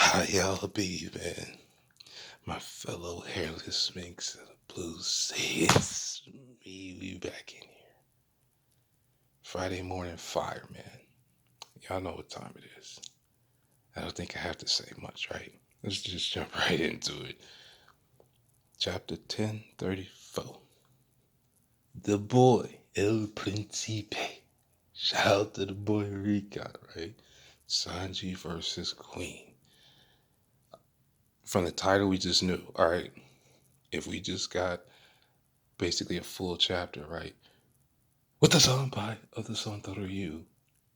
How y'all be, man? My fellow hairless minks of the blue sea. It's me, we back in here. Friday morning fire, man. Y'all know what time it is. I don't think I have to say much, right? Let's just jump right into it. Chapter 1034. The boy, El Principe. Shout out to the boy Rica, right? Sanji versus Queen. From the title, we just knew, all right, if we just got basically a full chapter, right? With the senpai of the Santoryu,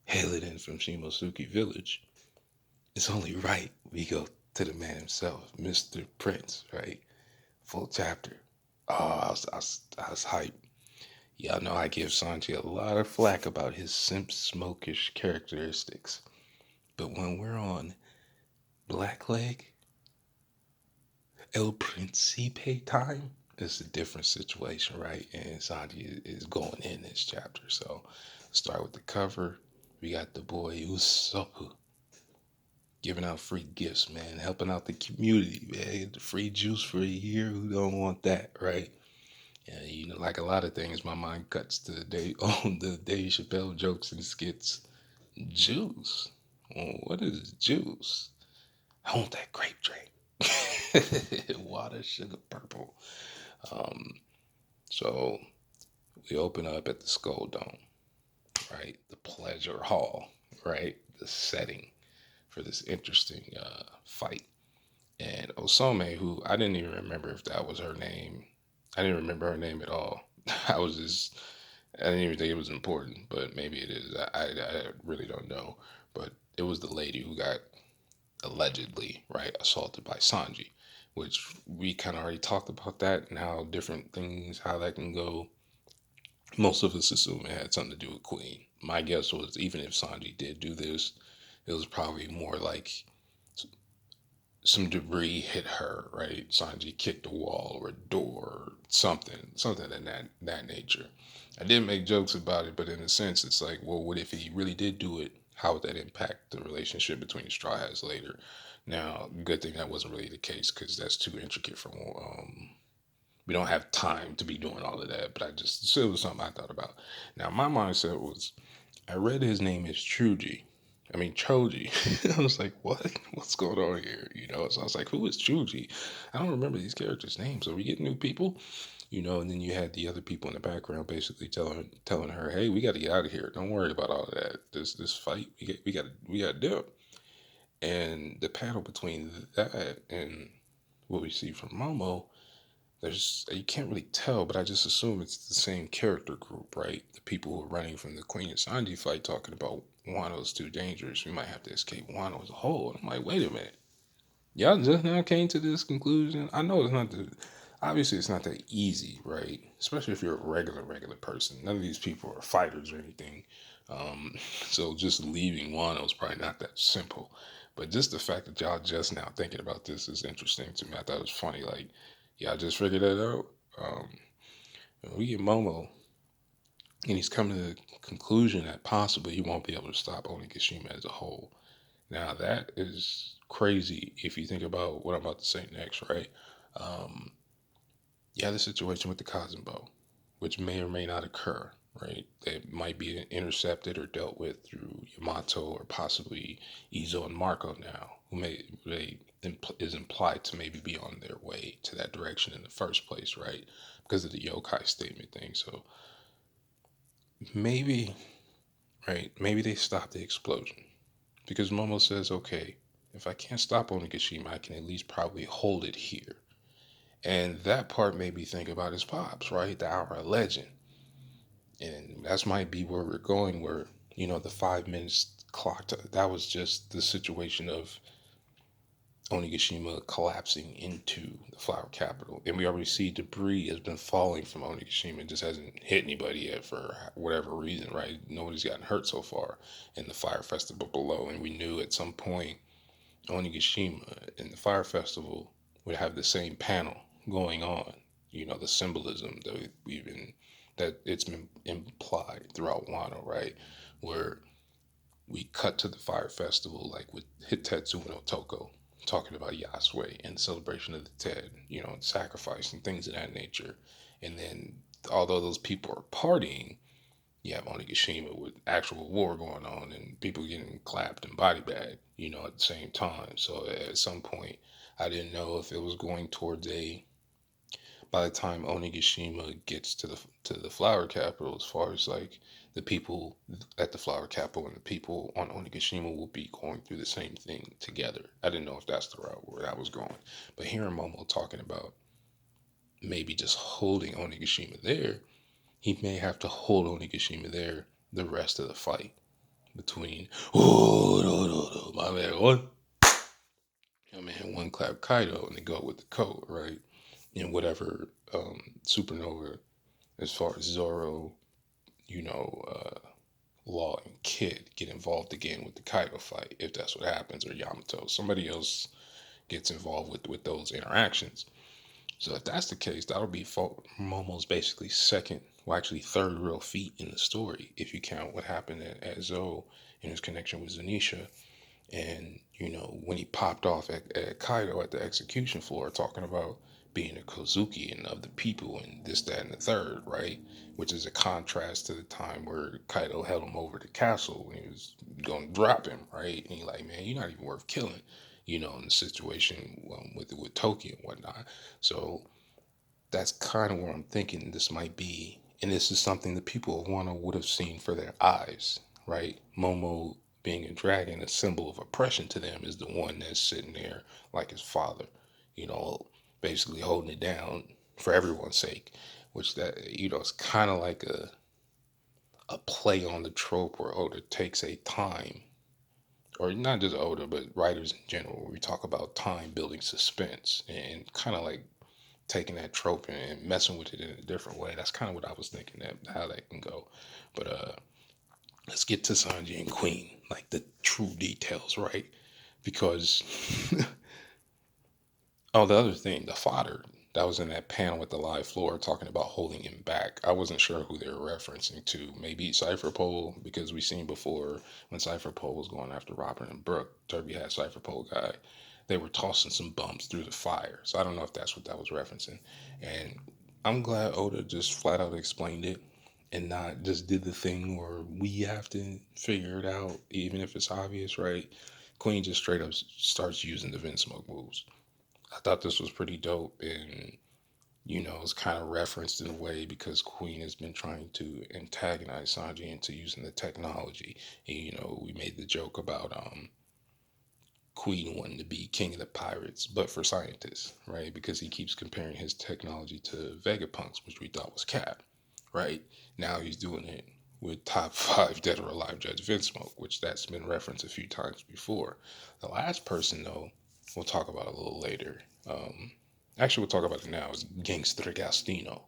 hailing in from Shimosuke Village, it's only right we go to the man himself, Mr. Prince, right? Full chapter. Oh, I was hyped. Y'all know I give Sanji a lot of flack about his simp smokish characteristics. But when we're on Blackleg, El Principe time, it's a different situation, right? And Sanji is going in this chapter. So start with the cover. We got the boy Usopp giving out free gifts, man, helping out the community, man. The free juice for a year. Who don't want that, right? Yeah, you know, like a lot of things, my mind cuts to the day on the Dave Chappelle jokes and skits. Juice. Well, what is juice? I want that grape drink. Water, sugar, purple. Um, so we open up at the Skull Dome, right? The Pleasure Hall, right? The setting for this interesting fight. And Osome, who I didn't even remember if that was her name. I didn't remember her name at all. I was just, I didn't even think it was important, but maybe it is. I really don't know. But it was the lady who got allegedly, right, assaulted by Sanji, which we kind of already talked about that and how different things, how that can go. Most of us assume it had something to do with Queen. My guess was even if Sanji did do this, it was probably more like some debris hit her, right? Sanji kicked a wall or a door or something in that nature. I did make jokes about it, but in a sense, it's like, well, what if he really did do it? How would that impact the relationship between the Straw Hats later? Now, good thing that wasn't really the case because that's too intricate for we don't have time to be doing all of that. But it was something I thought about. Now, my mindset was, I read his name is Truji. I mean Choji. I was like, what? What's going on here? You know, so I was like, who is Chuji? I don't remember these characters' names. Are we getting new people? You know, and then you had the other people in the background basically telling her, hey, we got to get out of here. Don't worry about all of that. This fight, we got to do it. And the panel between that and what we see from Momo, there's you can't really tell, but I just assume it's the same character group, right? The people who are running from the Queen and Sanji fight talking about Wano's too dangerous. We might have to escape Wano as a whole. And I'm like, wait a minute. Y'all just now came to this conclusion. I know it's not obviously it's not that easy, right? Especially if you're a regular person. None of these people are fighters or anything. Um, so just leaving Wano is probably not that simple. But just the fact that y'all just now thinking about this is interesting to me. I thought it was funny. Like, y'all just figured that out. Um, we get Momo, and he's come to the conclusion that possibly he won't be able to stop Onigashima as a whole. Now that is crazy if you think about what I'm about to say next, right? Um, you have the situation with the Kazumbo, which may or may not occur, right? It might be intercepted or dealt with through Yamato or possibly Izo and Marco now, who is implied to maybe be on their way to that direction in the first place, right? Because of the yokai statement thing. So maybe, right? Maybe they stop the explosion because Momo says, okay, if I can't stop Onigashima, I can at least probably hold it here. And that part made me think about his pops, right? The Hour Legend. And that might be where we're going, where, you know, the 5 minutes clock, that was just the situation of Onigashima collapsing into the flower capital. And we already see debris has been falling from Onigashima. It just hasn't hit anybody yet for whatever reason, right? Nobody's gotten hurt so far in the fire festival below. And we knew at some point Onigashima and the fire festival would have the same panel going on. You know, the symbolism that that it's been implied throughout Wano, right? Where we cut to the fire festival like with Hitetsu no Toko. talking about Yasue and celebration of the dead, sacrifice and things of that nature. And then, although those people are partying, you have Onigashima with actual war going on and people getting clapped and body bagged, at the same time. So at some point, I didn't know if it was going towards a. By the time Onigashima gets to the flower capital, as far as like the people at the flower capital and the people on Onigashima will be going through the same thing together. I didn't know if that's the route where I was going, but hearing Momo talking about maybe just holding Onigashima there, he may have to hold Onigashima there the rest of the fight between oh no no no my man one clap Kaido and they go with the code right and whatever supernova as far as Zoro you know Law and Kid get involved again with the Kaido fight if that's what happens or Yamato somebody else gets involved with those interactions. So if that's the case, that'll be Momo's basically second, well, actually third real feat in the story, if you count what happened at Zoe and his connection with Zanisha. And, when he popped off at Kaido at the execution floor talking about being a Kozuki and of the people and this, that, and the third, right? Which is a contrast to the time where Kaido held him over the castle when he was going to drop him, right? And he's like, man, you're not even worth killing, in the situation with Tokyo and whatnot. So that's kind of where I'm thinking this might be. And this is something that people of Wano would have seen for their eyes, right? Momo being a dragon, a symbol of oppression to them, is the one that's sitting there like his father, you know, basically holding it down for everyone's sake, which that, is kind of like a play on the trope where Oda takes a time, or not just Oda, but writers in general, where we talk about time building suspense and kind of like taking that trope and messing with it in a different way. That's kind of what I was thinking that how that can go. But let's get to Sanji and Queen, like the true details, right? Because oh, the other thing, the fodder that was in that panel at the live floor talking about holding him back. I wasn't sure who they were referencing to. Maybe Cypher Pole, because we seen before when Cypher Pole was going after Robin and Brooke, Turby had Cypher Pole guy. They were tossing some bumps through the fire. So I don't know if that's what that was referencing. And I'm glad Oda just flat out explained it and not just did the thing where we have to figure it out, even if it's obvious, right? Queen just straight up starts using the Vinsmoke moves. I thought this was pretty dope and it's kind of referenced in a way because Queen has been trying to antagonize Sanji into using the technology. And, we made the joke about Queen wanting to be king of the pirates, but for scientists, right? Because he keeps comparing his technology to Vegapunk's, which we thought was Cap, right? Now he's doing it with top five dead or alive Judge Vinsmoke, which that's been referenced a few times before. The last person, though, we'll talk about a little later. Actually, we'll talk about it now. Is Gangster Gastino,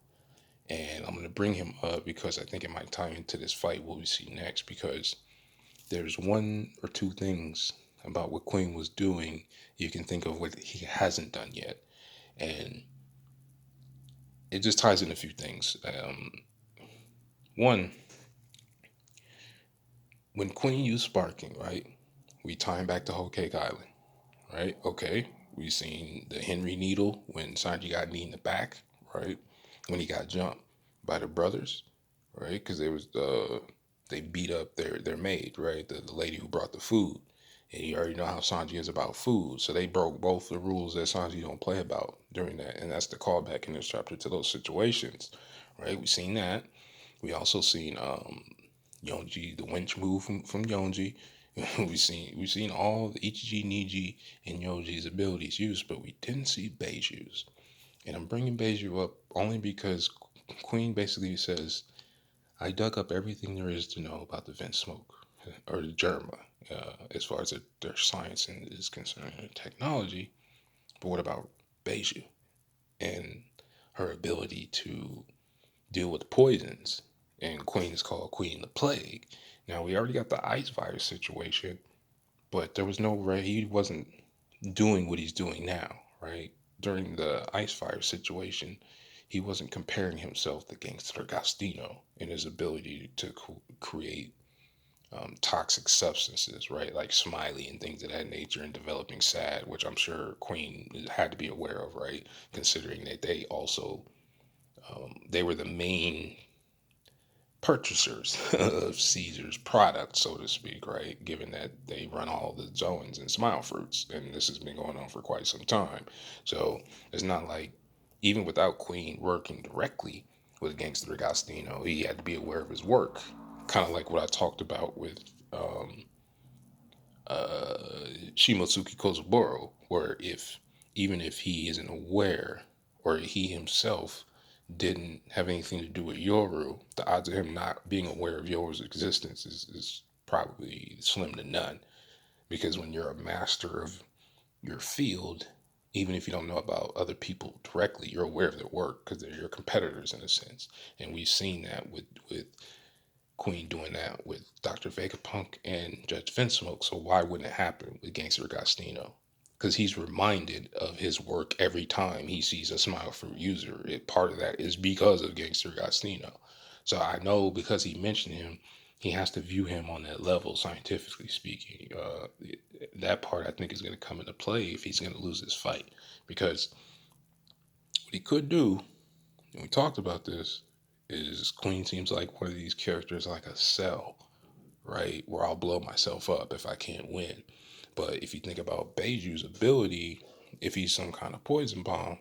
and I'm going to bring him up because I think it might tie into this fight what we see next. Because there's one or two things about what Queen was doing you can think of what he hasn't done yet, and it just ties in a few things. One, when Queen used sparking, right? We tie him back to Whole Cake Island, right? Okay, we seen the Henry Needle when Sanji got knee in the back, right? When he got jumped by the brothers, right? Because they beat up their maid, right? The lady who brought the food, and you already know how Sanji is about food, so they broke both the rules that Sanji don't play about during that, and that's the callback in this chapter to those situations, right? We seen that. We also seen Yonji, the winch move from Yonji. we seen all the Ichiji, Niji, and Yoji's abilities used, but we didn't see Beiju's. And I'm bringing Beiju up only because Queen basically says, I dug up everything there is to know about the vent smoke, or the Germa, as far as their science is concerned and technology. But what about Beiju and her ability to deal with poisons? And Queen is called Queen the Plague. Now, we already got the ice virus situation, but there was no way he wasn't doing what he's doing now, right? During the ice fire situation, he wasn't comparing himself to Gangster Gastino in his ability to create toxic substances, right? Like Smiley and things of that nature, and developing SAD, which I'm sure Queen had to be aware of, right? Considering that they also they were the main purchasers of Caesar's product, so to speak, right? Given that they run all the Zoans and Smile Fruits, and this has been going on for quite some time. So it's not like, even without Queen working directly with Gangster Agostino, he had to be aware of his work. Kind of like what I talked about with um, Shimotsuki Kozuburo, where if even if he isn't aware, or he himself didn't have anything to do with Yoru, the odds of him not being aware of Yoru's existence is probably slim to none. Because when you're a master of your field, even if you don't know about other people directly, you're aware of their work because they're your competitors in a sense. And we've seen that with Queen doing that with Dr. Vegapunk and Judge Vinsmoke. So why wouldn't it happen with Gangster Agostino? Because he's reminded of his work every time he sees a Smile Fruit user. Part of that is because of Gangster Agostino. So I know because he mentioned him, he has to view him on that level, scientifically speaking. That part I think is going to come into play if he's going to lose this fight. Because what he could do, and we talked about this, is Queen seems like one of these characters like a cell, right? Where I'll blow myself up if I can't win. But if you think about Beiju's ability, if he's some kind of poison bomb,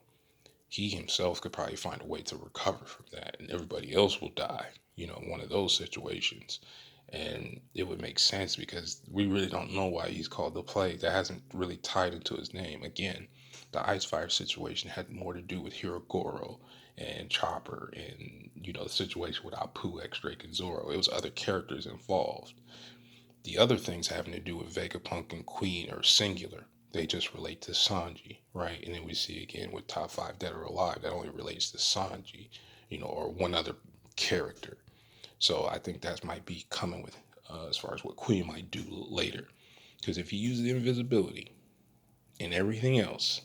he himself could probably find a way to recover from that, and everybody else will die. One of those situations. And it would make sense because we really don't know why he's called the Plague. That hasn't really tied into his name. Again, the Ice Fire situation had more to do with Hirogoro and Chopper and, the situation with Apu, X-Drake, and Zoro. It was other characters involved. The other things having to do with Vegapunk and Queen are singular. They just relate to Sanji, right? And then we see again with Top 5 Dead or Alive, that only relates to Sanji, or one other character. So I think that might be coming with as far as what Queen might do later. Because if he uses the invisibility and everything else,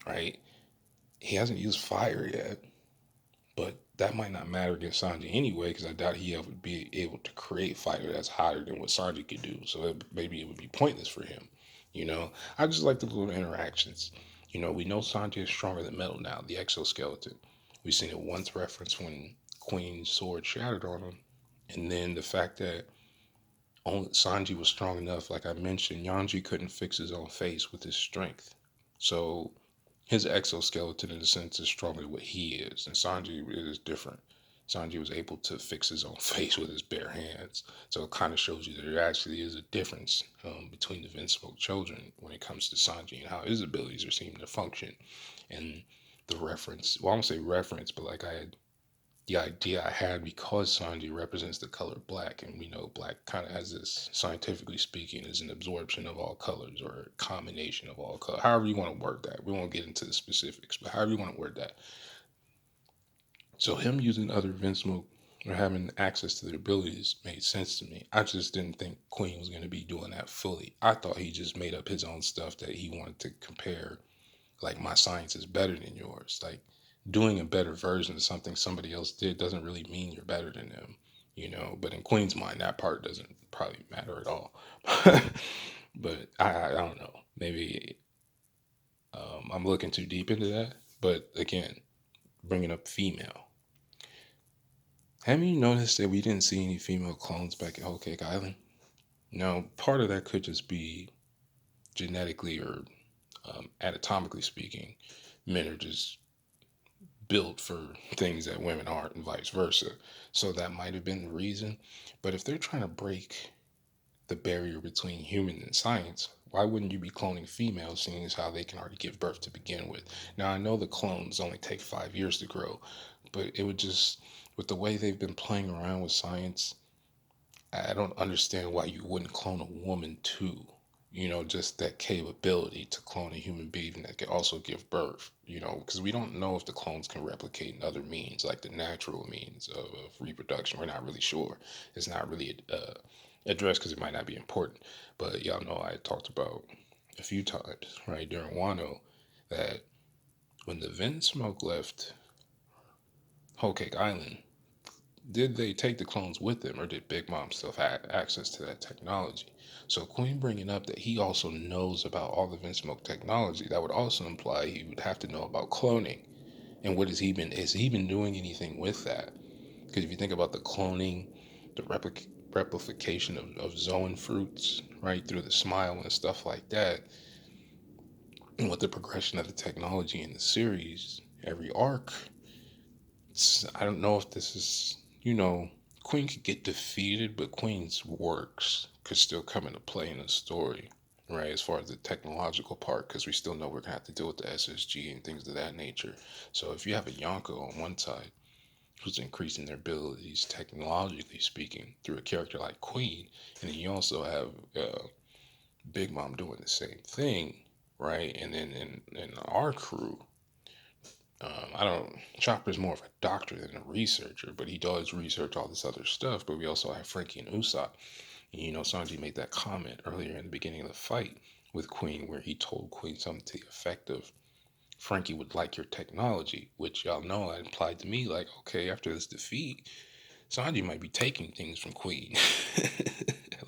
right? He hasn't used fire yet, but that might not matter against Sanji anyway, because I doubt he would be able to create fire that's hotter than what Sanji could do. So maybe it would be pointless for him. I just like the little interactions. We know Sanji is stronger than metal now, the exoskeleton. We've seen it once referenced when Queen's sword shattered on him. And then the fact that only Sanji was strong enough, like I mentioned, Yanji couldn't fix his own face with his strength. So his exoskeleton, in a sense, is stronger than what he is. And Sanji is different. Sanji was able to fix his own face with his bare hands. So it kind of shows you that there actually is a difference between the Vinsmoke children when it comes to Sanji and how his abilities are seeming to function. And the reference, well, I won't say reference, but like the idea I had, because Sanji represents the color black, and we know black kind of has this, scientifically speaking, is an absorption of all colors or a combination of all colors. However you want to word that. We won't get into the specifics, but however you want to word that. So him using other Vinsmoke or having access to their abilities made sense to me. I just didn't think Queen was going to be doing that fully. I thought he just made up his own stuff that he wanted to compare, like my science is better than yours. Like doing a better version of something somebody else did doesn't really mean you're better than them, But in Queen's mind, that part doesn't probably matter at all. But I don't know. Maybe I'm looking too deep into that. But again, bringing up female. Have you noticed that we didn't see any female clones back at Whole Cake Island? No, part of that could just be genetically or anatomically speaking, men are just built for things that women aren't and vice versa. So that might have been the reason. But if they're trying to break the barrier between human and science, why wouldn't you be cloning females, seeing as how they can already give birth to begin with? Now, I know the clones only take 5 years to grow, but it would just, with the way they've been playing around with science, I don't understand why you wouldn't clone a woman too. Just that capability to clone a human being that can also give birth, because we don't know if the clones can replicate in other means, like the natural means of reproduction. We're not really sure. It's not really addressed because it might not be important. But y'all know I talked about a few times, right, during Wano, that when the Vinsmoke left Whole Cake Island, did they take the clones with them, or did Big Mom still have access to that technology? So Queen bringing up that he also knows about all the Vince Smoke technology, that would also imply he would have to know about cloning. And what has he been doing anything with that? Because if you think about the cloning, the replication of Zoan fruits, right, through the smile and stuff like that, and with the progression of the technology in the series, every arc, I don't know if this is, Queen could get defeated, but Queen's works could still come into play in the story, right? As far as the technological part, because we still know we're gonna have to deal with the SSG and things of that nature. So if you have a Yonko on one side who's increasing their abilities technologically speaking through a character like Queen, and then you also have Big Mom doing the same thing, right? And then in our crew, I don't. Chopper's more of a doctor than a researcher, but he does research all this other stuff. But we also have Frankie and Usopp. And, Sanji made that comment earlier in the beginning of the fight with Queen, where he told Queen something to the effect of, "Frankie would like your technology," which y'all know that implied to me like, okay, after this defeat, Sanji might be taking things from Queen.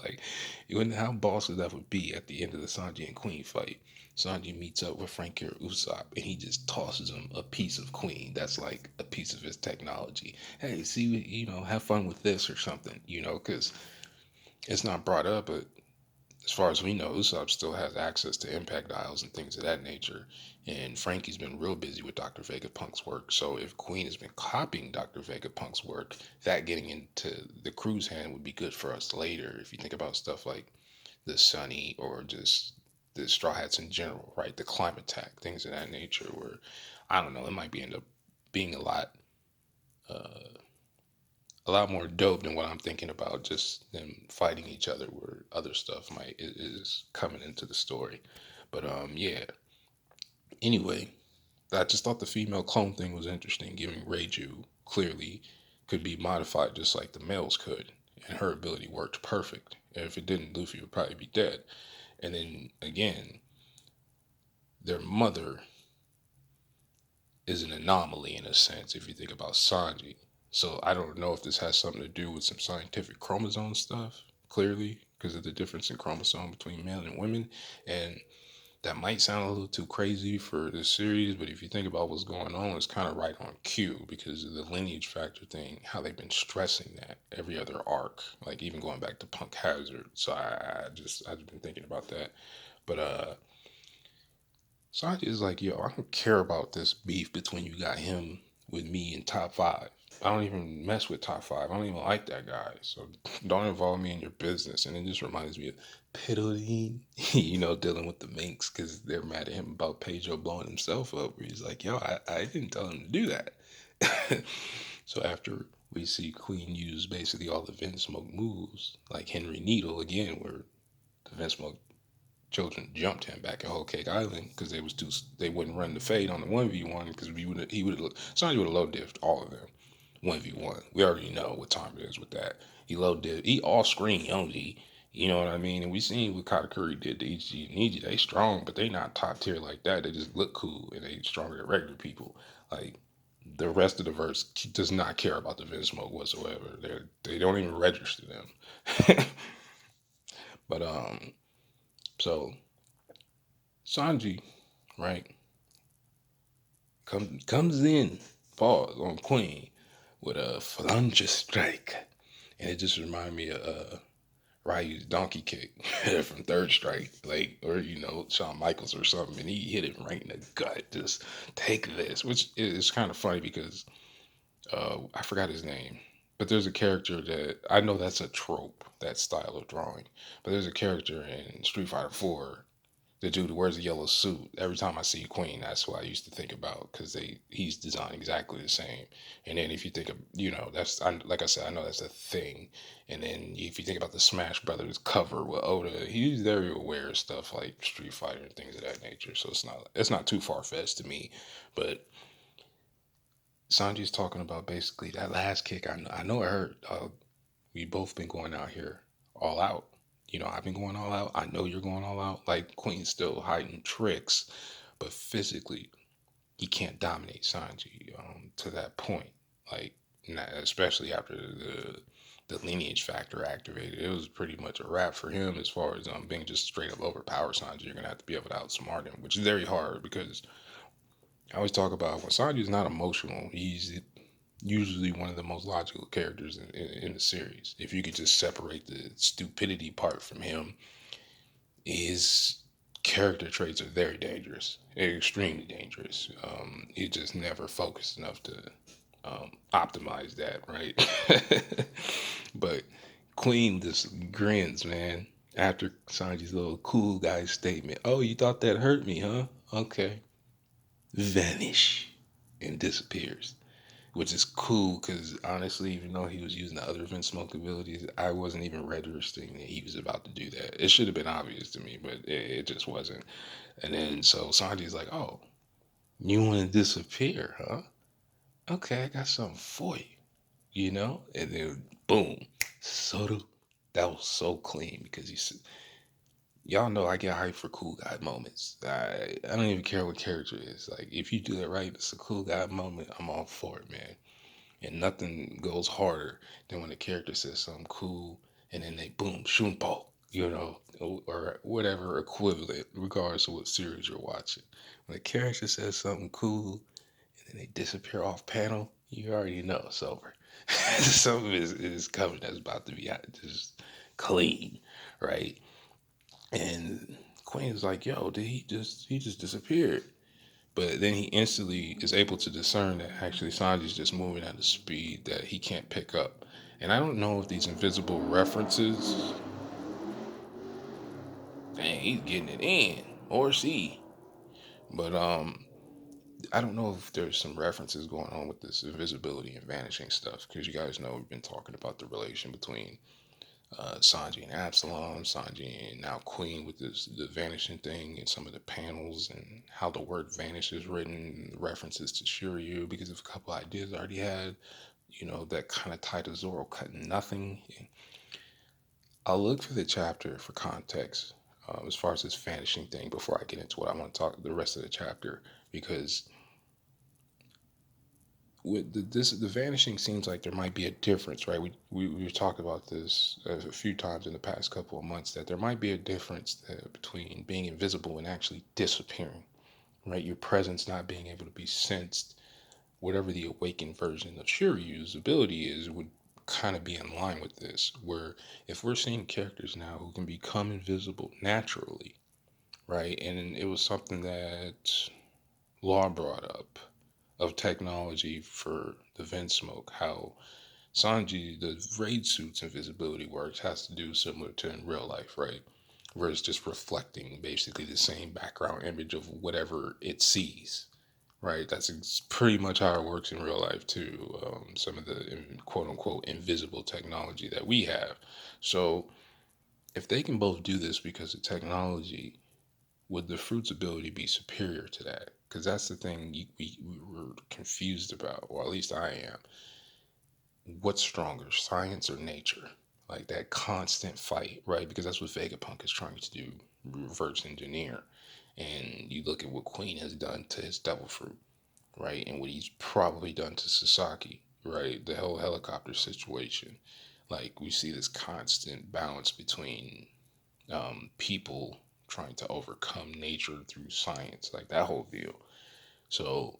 Like, you wouldn't know how bossy that would be at the end of the Sanji and Queen fight. Sanji meets up with Frankie or Usopp and he just tosses him a piece of Queen. That's like a piece of his technology. Hey, see, have fun with this or something, because it's not brought up, but as far as we know, Usopp still has access to impact dials and things of that nature. And Frankie's been real busy with Dr. Vegapunk's work. So if Queen has been copying Dr. Vegapunk's work, that getting into the crew's hand would be good for us later. If you think about stuff like the Sunny or just the Straw Hats in general, right? The climate tech, things of that nature, where I don't know, it might be end up being uh, a lot more dope than what I'm thinking about. Just them fighting each other, where other stuff might is coming into the story. But yeah. Anyway, I just thought the female clone thing was interesting, giving Reiju clearly could be modified just like the males could, and her ability worked perfect. And if it didn't, Luffy would probably be dead. And then again, their mother is an anomaly in a sense if you think about Sanji. So I don't know if this has something to do with some scientific chromosome stuff, clearly, because of the difference in chromosome between men and women. And that might sound a little too crazy for this series, but if you think about what's going on, it's kind of right on cue because of the lineage factor thing, how they've been stressing that every other arc, like even going back to Punk Hazard. So I've been thinking about that. But Sanji is like, yo, I don't care about this beef between you got him with me in top five. I don't even mess with top five. I don't even like that guy. So don't involve me in your business. And it just reminds me of Piddling, dealing with the Minks because they're mad at him about Pedro blowing himself up. Where he's like, yo, I didn't tell him to do that. So after we see Queen use basically all the Vince Smoke moves, like Henry Needle again, where the Vince Smoke children jumped him back at Whole Cake Island because they wouldn't run the fade on the 1v1 because he would have Sonny would have low diffed all of them 1v1. We already know what time it is with that. He low diff, he all screen Youngie. You know what I mean? And we seen what Katakuri did to Ichi and Iji. They strong, but they not top tier like that. They just look cool and they stronger than regular people. Like the rest of the verse does not care about the Vince Smoke whatsoever. They don't even register them. But so Sanji, right, comes in, pause on Queen with a phalange strike, and it just reminded me of Ryu's donkey kick from Third Strike, like or Shawn Michaels or something, and he hit it right in the gut. Just take this, which is kind of funny because I forgot his name. But there's a character that I know that's a trope, that style of drawing. But there's a character in Street Fighter 4, the dude who wears a yellow suit. Every time I see Queen, that's what I used to think about because he's designed exactly the same. And then if you think of like I said, I know that's a thing. And then if you think about the Smash Brothers cover with Oda, he's very aware of stuff like Street Fighter and things of that nature. So it's not too far fetched to me. But Sanji's talking about basically that last kick. I know it hurt. We both been going out here all out. I've been going all out. I know you're going all out. Like Queen's still hiding tricks, but physically he can't dominate Sanji to that point. Like especially after the lineage factor activated. It was pretty much a wrap for him as far as being just straight up overpowered Sanji. You're gonna have to be able to outsmart him, which is very hard because I always talk about when Sanji's not emotional, he's usually one of the most logical characters in the series. If you could just separate the stupidity part from him, his character traits are very dangerous. They're extremely dangerous. He just never focused enough to optimize that, right? But Queen just grins, man, after Sanji's little cool guy statement. Oh, you thought that hurt me, huh? Okay. Vanish and disappears, which is cool because honestly, even though he was using the other Vince Smoke abilities, I wasn't even registering that he was about to do that. It should have been obvious to me, but it just wasn't. And then so Sanji's like, "Oh, you want to disappear, huh? Okay, I got something for you, you know." And then boom, Soda. That was so clean because y'all know I get hyped for cool guy moments. I don't even care what character it is. Like if you do it right, it's a cool guy moment. I'm all for it, man. And nothing goes harder than when a character says something cool and then they boom, shunpo, or whatever equivalent, regardless of what series you're watching. When a character says something cool and then they disappear off panel, you already know it's over. Something is coming that's about to be just clean, right? And Queen's like, yo, did he just disappeared? But then he instantly is able to discern that actually Sanji's just moving at a speed that he can't pick up. And I don't know if these invisible references, dang, he's getting it in, or she. But I don't know if there's some references going on with this invisibility and vanishing stuff because you guys know we've been talking about the relation between Sanji and Absalom, Sanji and now Queen with this the vanishing thing and some of the panels and how the word vanish is written, references to Shiryu because of a couple ideas I already had, that kind of tied to Zoro cutting nothing. I'll look for the chapter for context as far as this vanishing thing before I get into what I want to talk the rest of the chapter because with the vanishing seems like there might be a difference, right? We've talked about this a few times in the past couple of months that there might be a difference between being invisible and actually disappearing, right? Your presence not being able to be sensed, whatever the awakened version of Shiryu's ability is, would kind of be in line with this. Where if we're seeing characters now who can become invisible naturally, right? And it was something that Law brought up of technology for the vent smoke, how Sanji, the raid suit's invisibility works, has to do similar to in real life, right? Where it's just reflecting basically the same background image of whatever it sees, right? That's pretty much how it works in real life, too. Some of the quote unquote invisible technology that we have. So, if they can both do this because of technology, would the fruit's ability be superior to that? Because that's the thing we were confused about, or at least I am. What's stronger, science or nature? Like that constant fight, right? Because that's what Vegapunk is trying to do, reverse engineer. And you look at what Queen has done to his devil fruit, right? And what he's probably done to Sasaki, right? The whole helicopter situation. Like we see this constant balance between people trying to overcome nature through science, like that whole deal. So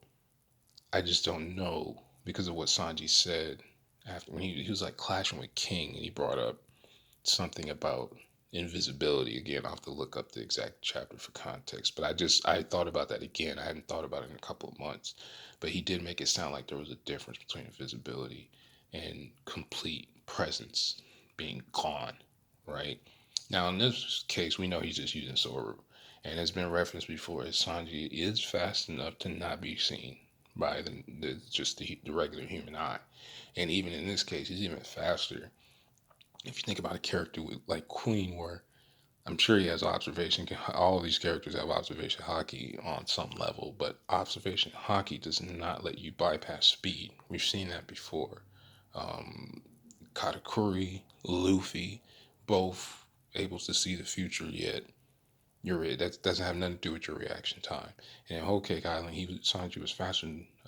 I just don't know because of what Sanji said after when he was like clashing with King and he brought up something about invisibility again. I'll have to look up the exact chapter for context, but I thought about that again. I hadn't thought about it in a couple of months, but he did make it sound like there was a difference between invisibility and complete presence being gone, right? Now in this case, we know he's just using Soru, and it's been referenced before. Sanji is fast enough to not be seen by the regular human eye, and even in this case, he's even faster if you think about a character with like Queen, where I'm sure he has observation. All of these characters have observation hockey on some level, but observation hockey does not let you bypass speed. We've seen that before. Um, Katakuri, Luffy, both able to see the future, yet That doesn't have nothing to do with your reaction time. And in Whole Cake Island, Sanji was fast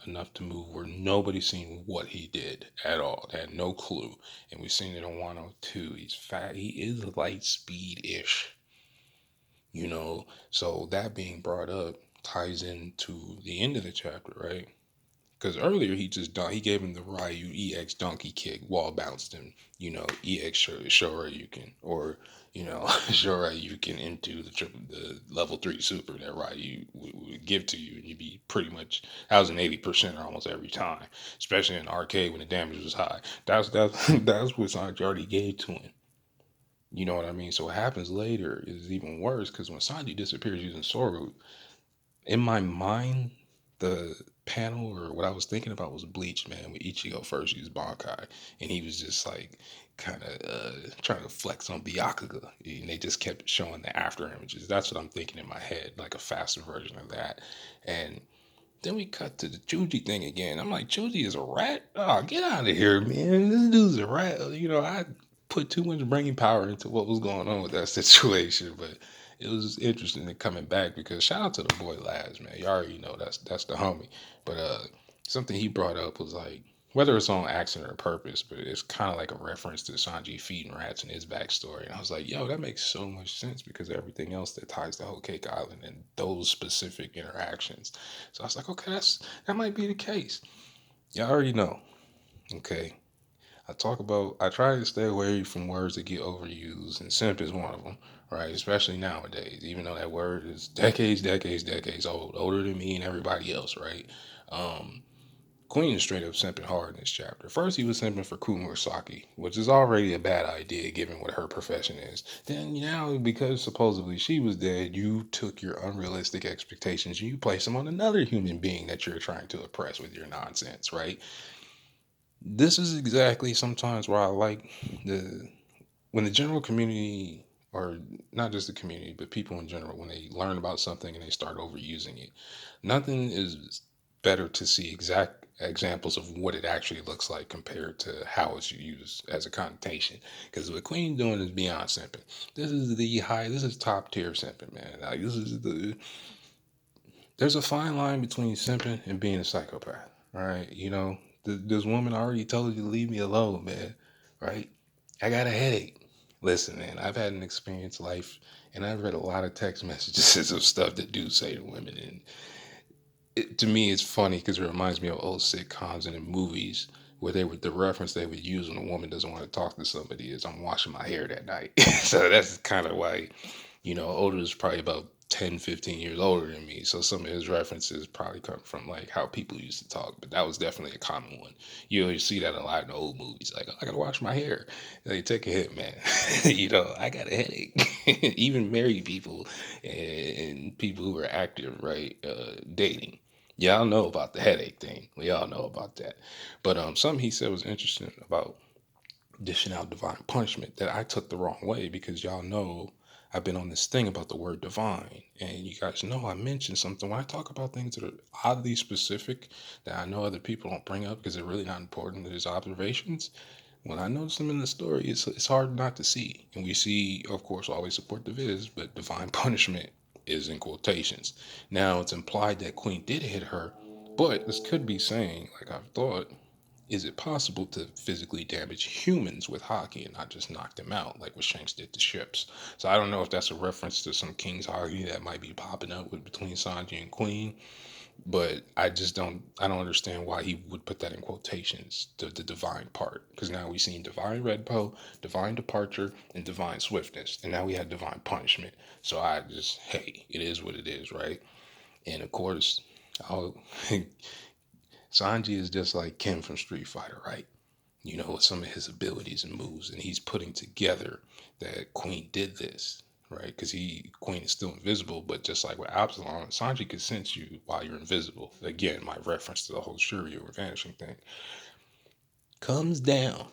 enough to move where nobody seen what he did at all. They had no clue. And we've seen it in 102. He's fat. He is light speed ish. So that being brought up ties into the end of the chapter, right? Because earlier he gave him the Ryu EX donkey kick, wall bounced him, EX Shoryuken, or Shoryuken into the level 3 super that Ryu would give to you, and you'd be pretty much that was an 80% almost every time, especially in arcade when the damage was high. That's what Sanji already gave to him. You know what I mean? So what happens later is even worse because when Sanji disappears using Soru, in my mind, the panel or what I was thinking about was Bleach, man. When Ichigo first used Bankai, and he was just like kind of trying to flex on Byakuga, and they just kept showing the after images. That's what I'm thinking in my head, like a faster version of that. And then we cut to the Chuji thing again. I'm like, Chuji is a rat? Oh, get out of here, man. This dude's a rat. I put too much brain power into what was going on with that situation, but it was interesting coming back because shout out to the boy Laz, man. You already know that's the homie. But something he brought up was like whether it's on accident or purpose, but it's kind of like a reference to Sanji feeding rats and his backstory. And I was like, yo, that makes so much sense because of everything else that ties the whole Cake Island and those specific interactions. So I was like, okay, that might be the case. Y'all already know. Okay. I try to stay away from words that get overused, and simp is one of them, right? Especially nowadays, even though that word is decades old, older than me and everybody else, right? Um, Queen is straight up simping hard in this chapter. First, he was simping for Kumurasaki, which is already a bad idea given what her profession is. Then, now, because supposedly she was dead, you took your unrealistic expectations and you placed them on another human being that you're trying to oppress with your nonsense, right? This is exactly sometimes why I like the when the general community, or not just the community, but people in general, when they learn about something and they start overusing it, nothing is better to see exact examples of what it actually looks like compared to how it's used as a connotation. Because what Queen's doing is beyond simping. This is top tier simping, man. Like there's a fine line between simping and being a psychopath. All right, this woman already told you to leave me alone, man. Right? I got a headache. Listen, man, I've had an experience life, and I've read a lot of text messages of stuff that dudes say to women, and to me, it's funny because it reminds me of old sitcoms and in movies where the reference they would use when a woman doesn't want to talk to somebody is "I'm washing my hair that night." So that's kind of why Oda is probably about 10, 15 years older than me. So some of his references probably come from like how people used to talk. But that was definitely a common one. You always see that a lot in old movies. Like, oh, I gotta wash my hair. Like, take a hit, man. I got a headache. Even married people and people who are active, right? Dating. Y'all know about the headache thing. We all know about that. But something he said was interesting about dishing out divine punishment that I took the wrong way because y'all know I've been on this thing about the word divine. And you guys know I mentioned something when I talk about things that are oddly specific that I know other people don't bring up because they're really not important to his observations. When I notice them in the story, it's hard not to see. And we see, of course, always support the viz, but divine punishment is in quotations. Now it's implied that Queen did hit her, but this could be saying, like I've thought, is it possible to physically damage humans with hockey and not just knock them out like what Shanks did to ships? So I don't know if that's a reference to some King's hockey that might be popping up between Sanji and Queen, but I don't understand why he would put that in quotations, the divine part, because now we've seen divine Redpo, divine departure, and divine swiftness, and now we have divine punishment. So hey, it is what it is, right? And of course, I'll, Sanji is just like Kim from Street Fighter, right? With some of his abilities and moves, and he's putting together that Queen did this, right? Because Queen is still invisible, but just like with Absalom, Sanji can sense you while you're invisible. Again, my reference to the whole Shiryu or vanishing thing comes down,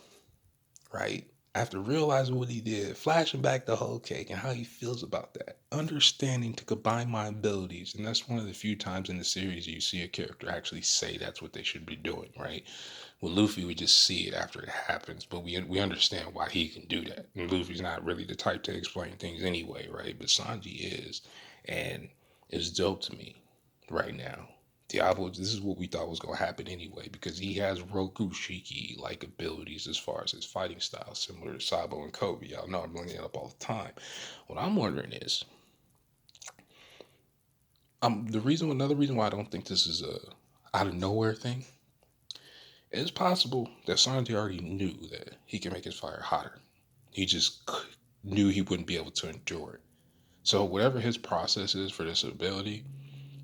right? After realizing what he did, flashing back the whole cake and how he feels about that, understanding to combine my abilities, and that's one of the few times in the series you see a character actually say that's what they should be doing, right? With Luffy, we just see it after it happens, but we understand why he can do that. And Luffy's not really the type to explain things anyway, right? But Sanji is, and it's dope to me right now. Diablo, this is what we thought was going to happen anyway, because he has Roku Shiki like abilities as far as his fighting style, similar to Sabo and Kobe. Y'all know I'm bringing it up all the time. What I'm wondering is, another reason why I don't think this is a out of nowhere thing. It's possible that Sanji already knew that he can make his fire hotter. He just knew he wouldn't be able to endure it. So whatever his process is for this ability,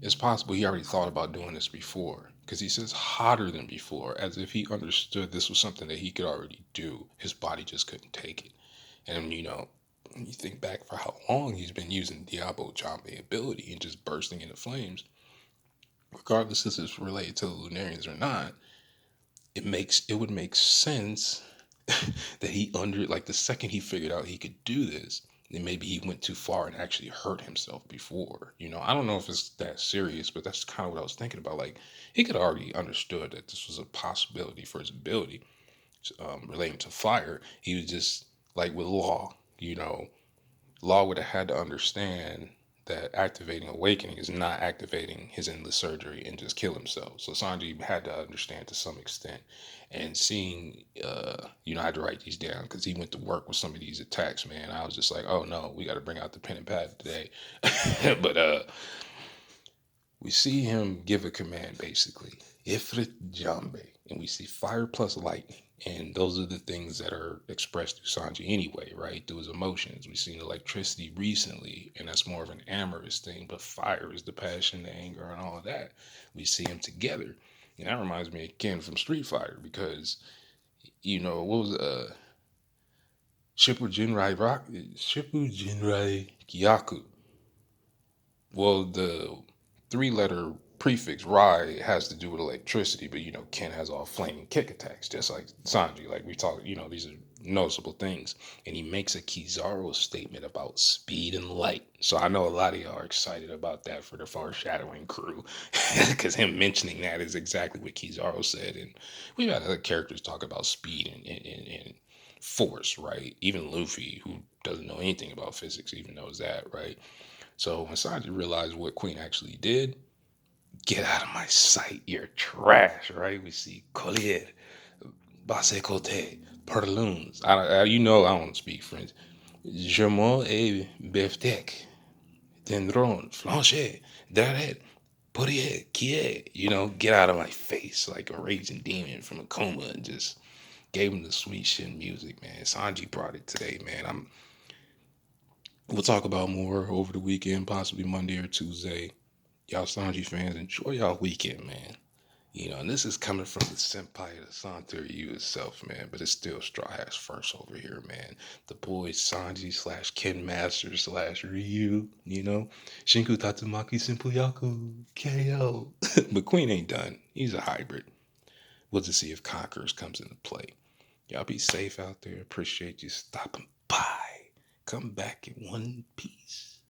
it's possible he already thought about doing this before. Because he says hotter than before, as if he understood this was something that he could already do. His body just couldn't take it. And you think back for how long he's been using Diablo Jambe ability and just bursting into flames, regardless if it's related to the Lunarians or not, it would make sense that he under like the second he figured out he could do this, then maybe he went too far and actually hurt himself before. I don't know if it's that serious, but that's kind of what I was thinking about. Like he could already understood that this was a possibility for his ability relating to fire. He was just like with law, Law would have had to understand that activating awakening is not activating his endless surgery and just kill himself. So Sanji had to understand to some extent. And seeing, I had to write these down because he went to work with some of these attacks, man. I was just like, oh no, we got to bring out the pen and pad today. But we see him give a command basically, Ifrit Jambe, and we see fire plus lightning. And those are the things that are expressed through Sanji anyway, right? Through his emotions. We've seen electricity recently, and that's more of an amorous thing, but fire is the passion, the anger, and all of that. We see them together. And that reminds me again from Street Fighter because, what was Shippu Jinrai Kyaku. Well, the three-letter prefix Rai has to do with electricity, but Ken has all flaming kick attacks, just like Sanji. Like we talk, these are noticeable things. And he makes a Kizaru statement about speed and light. So I know a lot of y'all are excited about that for the foreshadowing crew, because him mentioning that is exactly what Kizaru said. And we've had other characters talk about speed and force, right? Even Luffy, who doesn't know anything about physics, even knows that, right? So when Sanji realized what Queen actually did, get out of my sight, you're trash, right? We see Collier, Basse Cote, Perloons. I don't speak French. Germain et Beftec, Tendron, Flancher, Daret, Poirier, Kier. Get out of my face like a raging demon from a coma and just gave him the sweet shit music, man. Sanji brought it today, man. We'll talk about more over the weekend, possibly Monday or Tuesday. Y'all Sanji fans, enjoy y'all weekend, man. And this is coming from the senpai of the Santer you itself, man. But it's still Straw Hats first over here, man. The boys Sanji slash Ken Master slash Ryu, Shinku Tatsumaki Simpuyaku, KO. But Queen ain't done. He's a hybrid. We'll just see if Conquerors comes into play. Y'all be safe out there. Appreciate you stopping by. Come back in one piece.